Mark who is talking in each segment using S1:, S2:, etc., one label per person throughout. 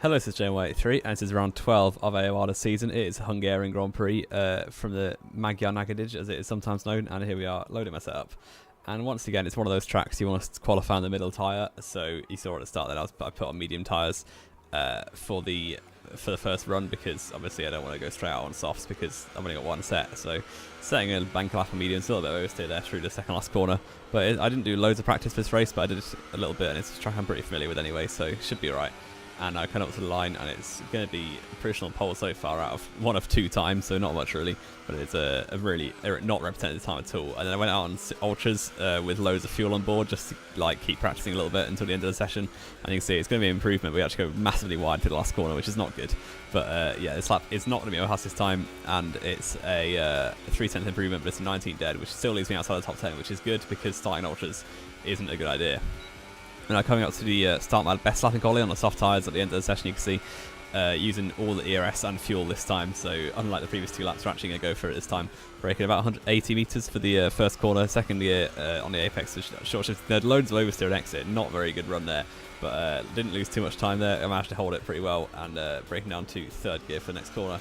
S1: Hello, this is JY83, and this is round 12 of AOR this season. It is Hungarian Grand Prix from the Magyar Negyedíj, as it is sometimes known, and here we are loading my setup. And once again, it's one of those tracks you want to qualify on the middle tyre, so you saw at the start that I put on medium tyres for the first run, because obviously I don't want to go straight out on softs because I've only got one set. So setting a bank lap on medium, still a bit oversteer there through the second last corner. But I didn't do loads of practice for this race, but I did it a little bit, and it's a track I'm pretty familiar with anyway, so it should be alright. And I come up to the line, and it's going to be a provisional pole so far out of one of two times, so not much really, but it's a really not representative time at all. And then I went out on ultras with loads of fuel on board, just to like keep practicing a little bit until the end of the session. And you can see it's going to be an improvement. We actually go massively wide through the last corner, which is not good. But yeah, this lap is not going to be my fastest time, and it's a 3/10 improvement, but it's a 19 dead, which still leaves me outside the top 10, which is good because starting ultras isn't a good idea. And now coming up to the start my best lapping quality on the soft tyres at the end of the session, you can see using all the ERS and fuel this time. So unlike the previous two laps, we're actually going to go for it this time. Braking about 180 metres for the first corner, second gear on the apex, short shift. There's loads of oversteer and exit, not very good run there, but didn't lose too much time there. I managed to hold it pretty well, and braking down to third gear for the next corner.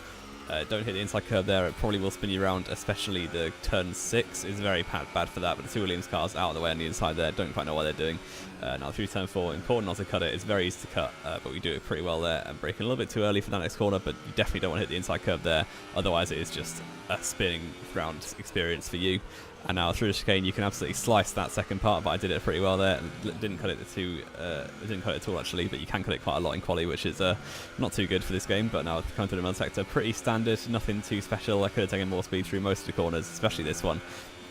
S1: Don't hit the inside curb there, it probably will spin you around, especially the turn 6 is very bad for that, but the two Williams cars out of the way on the inside there, don't quite know what they're doing. Now through turn 4, important not to cut it, it's very easy to cut, but we do it pretty well there, and braking a little bit too early for that next corner, but you definitely don't want to hit the inside curb there, otherwise it is just a spinning round experience for you. And now through the chicane, you can absolutely slice that second part, but I did it pretty well there. Didn't cut it at all actually, but you can cut it quite a lot in quali, which is not too good for this game. But now coming through the middle sector, pretty standard, nothing too special. I could have taken more speed through most of the corners, especially this one,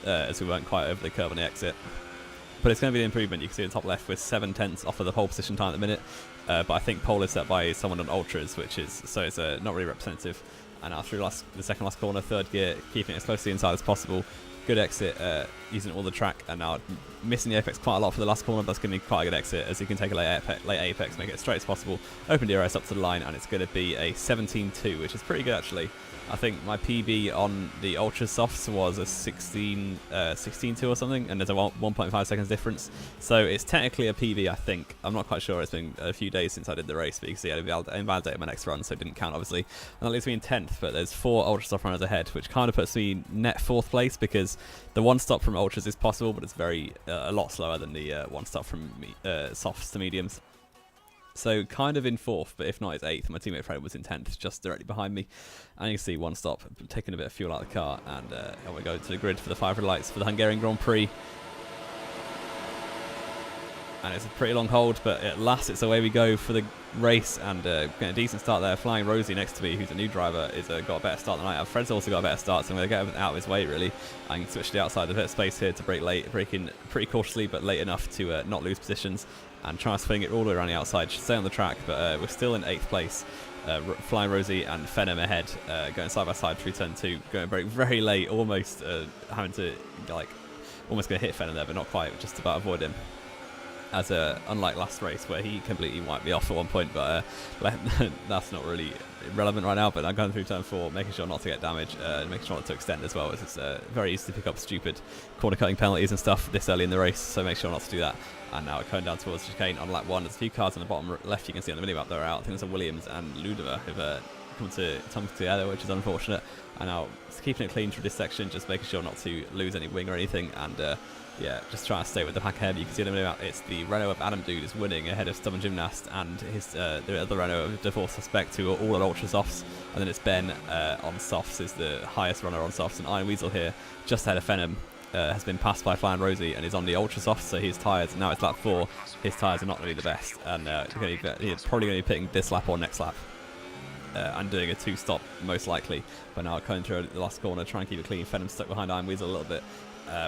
S1: as we weren't quite over the curve on the exit. But it's going to be an improvement. You can see the top left with 7/10 off of the pole position time at the minute. But I think pole is set by someone on ultras, which is so it's not really representative. And now through the second last corner, third gear, keeping it as close to the inside as possible. Good exit, using all the track, and now missing the apex quite a lot for the last corner. That's going to be quite a good exit, as you can take a late apex, make it as straight as possible, open DRS up to the line, and it's going to be a 17.2, which is pretty good actually. I think my PB on the Ultra Softs was a 16.2 or something, and there's a 1.5 seconds difference. So it's technically a PB, I think. I'm not quite sure. It's been a few days since I did the race, but you can see I invalidated my next run, so it didn't count, obviously. And that leaves me in 10th, but there's 4 Ultra Soft runners ahead, which kind of puts me net 4th place, because the one stop from Ultras is possible, but it's a lot slower than the one stop from Softs to Mediums. So kind of in 4th, but if not, it's 8th. My teammate Fred was in 10th, just directly behind me. And you can see one stop, taking a bit of fuel out of the car, and we go to the grid for the 5 red lights for the Hungarian Grand Prix. And it's a pretty long hold, but at last it's away we go for the race, and getting a decent start there. Flying Rosie next to me, who's a new driver, is got a better start than I have. Fred's also got a better start, so I'm going to get out of his way really. I can switch to the outside of the space here to brake in pretty cautiously, but late enough to not lose positions, and try and swing it all the way around the outside. Stay on the track, but we're still in 8th place. Flying Rosie and Phenom ahead, going side by side through turn 2, going brake very late, almost having to almost going to hit Phenom there, but not quite, just about avoid him. As unlike last race where he completely wiped me off at one point, but that's not really relevant right now. But I'm going through turn 4, making sure not to get damage, making sure not to extend as well, as it's very easy to pick up stupid corner cutting penalties and stuff this early in the race, so make sure not to do that. And now we're going down towards the chicane on lap 1. There's a few cars on the bottom left you can see on the minimap that are out. I think there's a Williams and Ludova who've come together, which is unfortunate. And now keeping it clean through this section, just making sure not to lose any wing or anything, and yeah, just trying to stay with the pack ahead. You can see the minimap, it's the Renault of Adam Dude is winning ahead of Stubborn Gymnast and his the other Renault of Divorce Suspect, who are all at Ultra Softs. And then it's Ben on Softs, is the highest runner on Softs, and Iron Weasel here, just ahead of Phenom, has been passed by Flying Rosie and is on the Ultra Softs, so his tyres, now it's lap 4, his tyres are not really the best, and he's probably going to be pitting this lap or next lap. And doing a 2-stop most likely, but now coming through the last corner, try and keep it clean. Phenom stuck behind Iron Weasel a little bit,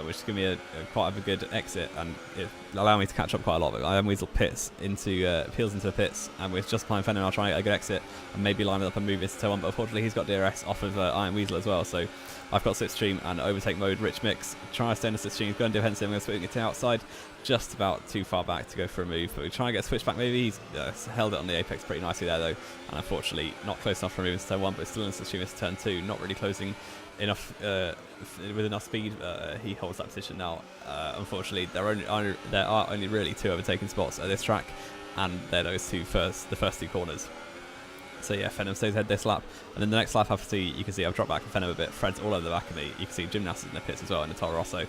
S1: which is going to be quite a good exit, and it allowed me to catch up quite a lot. But Iron Weasel peels into the pits, and with just behind Phenom, I'll try and get a good exit and maybe line it up and move into turn 1. But unfortunately, he's got DRS off of Iron Weasel as well, so I've got slipstream and overtake mode, rich mix. Try to stay in the slipstream, he's going defensive. I'm going to swing it to the outside, just about too far back to go for a move, but we try and get a switch back. Maybe he's held it on the apex pretty nicely there though, and unfortunately not close enough for a move into turn 1, but still in the slipstream into turn 2, not really closing enough with enough speed. He holds that position now. Unfortunately, there are only really 2 overtaking spots at this track, and they're the first 2 corners. So yeah, Phenom stays ahead this lap, and then the next lap you can see I've dropped back from Phenom a bit. Fred's all over the back of me. You can see Gymnast is in the pits as well in the Toro Rosso.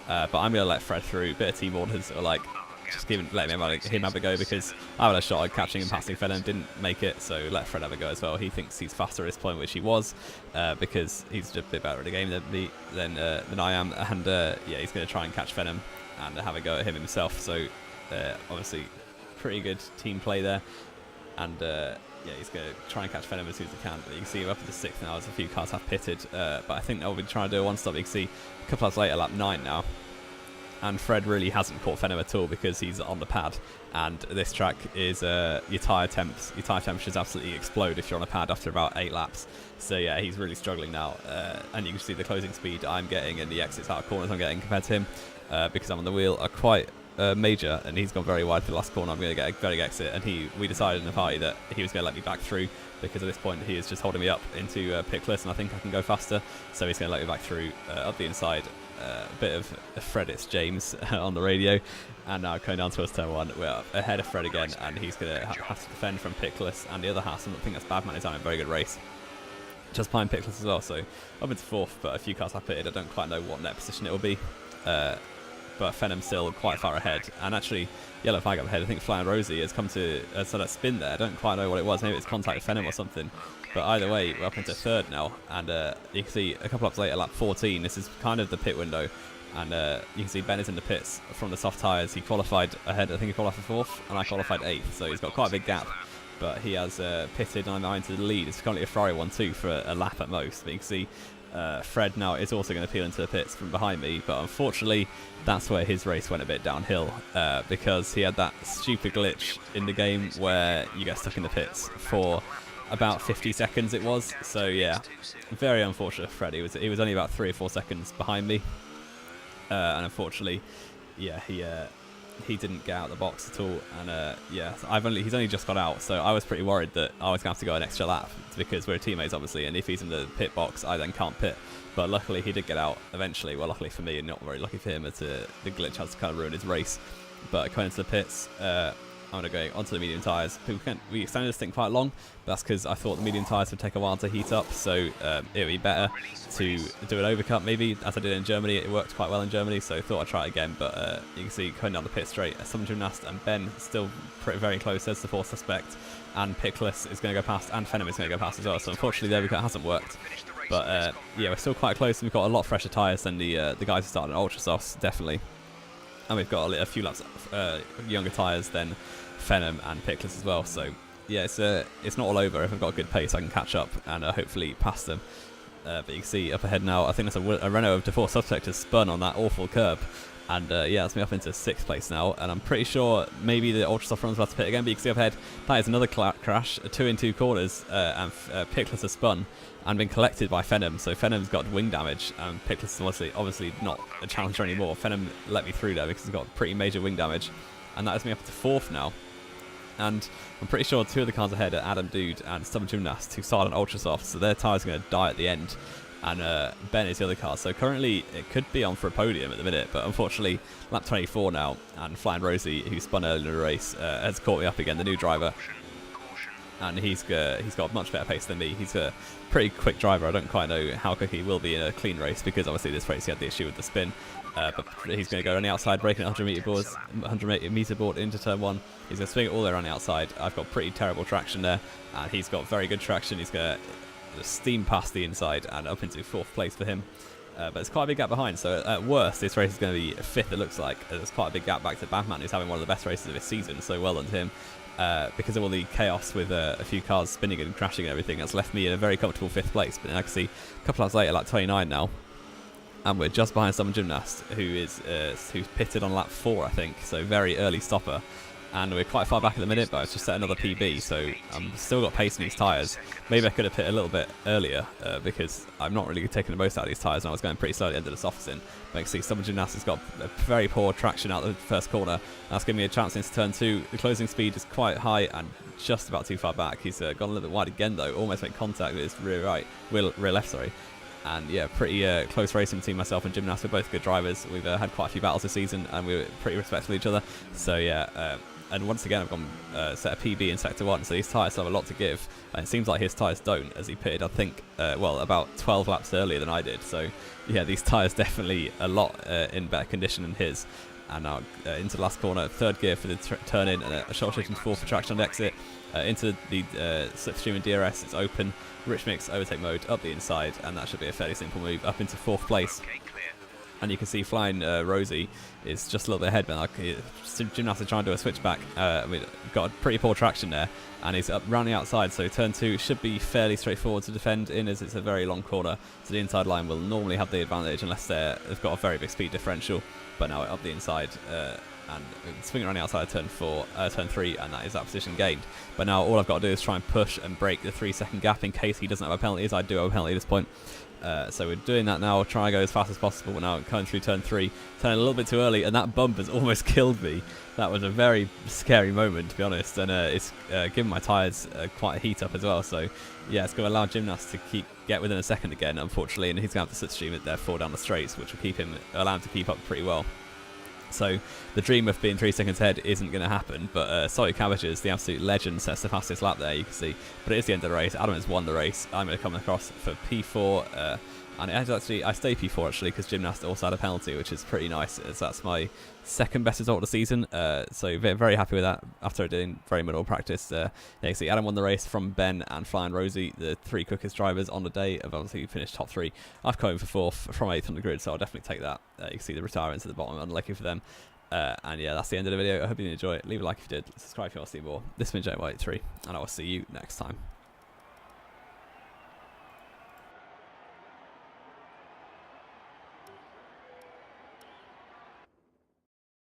S1: But I'm going to let Fred through. Bit of team orders are like, just letting him have a go, because I had a shot at catching and passing Phenom, didn't make it, so let Fred have a go as well. He thinks he's faster at this point, which he was, because he's just a bit better at the game than I am, and yeah, he's going to try and catch Phenom and have a go at him himself. So obviously, pretty good team play there, and yeah, he's going to try and catch Phenom as soon as he can. But you can see we're up to 6th now as a few cars have pitted, but I think they'll be trying to do a one-stop. You can see a couple hours later, lap 9 now. And Fred really hasn't caught Phenom at all because he's on the pad, and this track is your tyre temperatures absolutely explode if you're on a pad after about 8 laps. So yeah, he's really struggling now, and you can see the closing speed I'm getting and the exits out of corners I'm getting compared to him, because I'm on the wheel, are quite major, and he's gone very wide for the last corner. I'm going to get a very exit, and we decided in the party that he was going to let me back through, because at this point he is just holding me up into pitless, and I think I can go faster, so he's going to let me back through up the inside. A bit of Fred, it's James on the radio, and now coming down towards turn 1, we're ahead of Fred again, and he's going to have to defend from pitless, and the other Haas, I think that's Badman, is having a very good race, just behind pitless as well, so up into 4th, but a few cars have pitted. I don't quite know what net position it will be, but Phenom's still quite far ahead, and actually yellow flag up ahead. I think Flying Rosie has come to a sort of spin there. I don't quite know what it was, maybe it's contact with Phenom or something. But either way, we're up into 3rd now, and you can see a couple laps later, lap 14, this is kind of the pit window, and you can see Ben is in the pits from the soft tyres. He qualified ahead, I think he qualified 4th, and I qualified 8th, so he's got quite a big gap, but he has pitted, and I'm into the lead. It's currently a Ferrari 1-2 for a lap at most, but you can see Fred now is also going to peel into the pits from behind me, but unfortunately that's where his race went a bit downhill, because he had that stupid glitch in the game where you get stuck in the pits for about 50 seconds it was. So yeah, very unfortunate for Fred. He was only about 3 or 4 seconds behind me, and unfortunately, yeah, he didn't get out of the box at all, and yeah, he's only just got out, so I was pretty worried that I was going to have to go an extra lap, because we're teammates obviously, and if he's in the pit box I then can't pit. But luckily he did get out eventually. Well, luckily for me and not very lucky for him, as the glitch has kind of ruined his race. But going into the pits, I'm going to go onto the medium tyres. We extended this thing quite long, but that's because I thought the medium tyres would take a while to heat up, so it would be better to do an overcut maybe, as I did in Germany. It worked quite well in Germany, so I thought I'd try it again. But you can see going down the pit straight, some Gymnast and Ben still very close as the 4th suspect, and Pitless is going to go past, and Phenom is going to go past as well, so unfortunately the overcut hasn't worked. But yeah, we're still quite close, and we've got a lot fresher tyres than the guys who started on Ultra Softs, definitely. And we've got a few laps younger tyres than Phenom and Pitless as well. So yeah, it's not all over. If I've got a good pace, I can catch up and hopefully pass them. But you can see up ahead now, I think there's a Renault of Defour Suspect has spun on that awful curb. And yeah, that's me up into 6th place now. And I'm pretty sure maybe the Ultra Soft runs about to pit again. But you can see up ahead, that is another crash, 2 in 2 corners, and Pitless has spun and been collected by Phenom. So Phenom's got wing damage, and Pitless is obviously not a challenger anymore. Phenom let me through there because he's got pretty major wing damage. And that is me up to 4th now. And I'm pretty sure 2 of the cars ahead are Adam Dude and Stubborn Gymnast, who started on Ultra Soft, so their tyres are going to die at the end. And Ben is the other car, so currently it could be on for a podium at the minute, but unfortunately lap 24 now, and Flying Rosie, who spun earlier in the race, has caught me up again, the new driver, and he's got much better pace than me. He's a pretty quick driver. I don't quite know how quick he will be in a clean race, because obviously this race he had the issue with the spin, but he's going to go on the outside, breaking 100 meter board into turn 1. He's going to swing it all the way around the outside. I've got pretty terrible traction there, and he's got very good traction. He's going to steam past the inside and up into 4th place for him. But it's quite a big gap behind, so at worst this race is going to be 5th, it looks like. There's quite a big gap back to Batman, who's having one of the best races of his season, so well done to him. Because of all the chaos with a few cars spinning and crashing and everything, that's left me in a very comfortable 5th place. But I can see a couple hours later, like 29 now, and we're just behind Stubborn Gymnast, who's pitted on lap 4, I think, so very early stopper. And we're quite far back at the minute, but I've just set another PB, so I'm still got pace in these tyres. Maybe I could have hit a little bit earlier, because I'm not really taking the most out of these tyres, and I was going pretty slow at the end of the softs in. But you can see Stubborn Gymnast has got a very poor traction out the first corner. That's giving me a chance into turn 2. The closing speed is quite high and just about too far back. He's gone a little bit wide again though, almost made contact with his rear left, sorry. And yeah, pretty close racing between myself and Gymnast. We're both good drivers. We've had quite a few battles this season, and we're pretty respectful of each other. So yeah, and once again I've gone set a PB in sector 1, so these tyres have a lot to give, and it seems like his tyres don't, as he pitted I think well about 12 laps earlier than I did. So yeah, these tyres definitely a lot in better condition than his. And now into the last corner, third gear for the turn in, and a short shift into fourth for traction on exit, into the slipstream and DRS. It's open, rich mix overtake mode up the inside, and that should be a fairly simple move up into fourth place. And you can see flying Rosie is just a little bit ahead, but like Gymnast is trying to do a switchback. We've got a pretty poor traction there, and he's up round the outside, so turn 2 should be fairly straightforward to defend in, as it's a very long corner, so the inside line will normally have the advantage unless they've got a very big speed differential. But now up the inside and swinging around the outside of turn 3, and that is that position gained. But now all I've got to do is try and push and break the 3-second gap in case he doesn't have a penalty, as I do have a penalty at this point. So we're doing that now, trying to go as fast as possible. We're now coming through turn 3, turning a little bit too early, and that bump has almost killed me. That was a very scary moment, to be honest, and it's given my tyres quite a heat up as well. So yeah, it's going to allow Gymnast to get within a second again, unfortunately, and he's going to have to slipstream it therefore down the straights, which will allow him to keep up pretty well. So the dream of being 3 seconds ahead isn't going to happen, but Salty Cabbages, the absolute legend, sets the fastest lap there, you can see. But it is the end of the race. Adam has won the race. I'm going to come across for P4, and I stay P4 actually, because Gymnast also had a penalty, which is pretty nice, as that's my second best result of the season. So very happy with that after doing very minimal practice. Yeah, you can see Adam won the race from Ben and Flying Rosie, the 3 quickest drivers on the day. Have obviously finished top 3. I've come in for 4th from 8th on the grid, so I'll definitely take that. You can see the retirements at the bottom. Unlucky for them. And yeah, that's the end of the video. I hope you enjoy it. Leave a like if you did. Subscribe if you want to see more. This has been J White 3, and I will see you next time.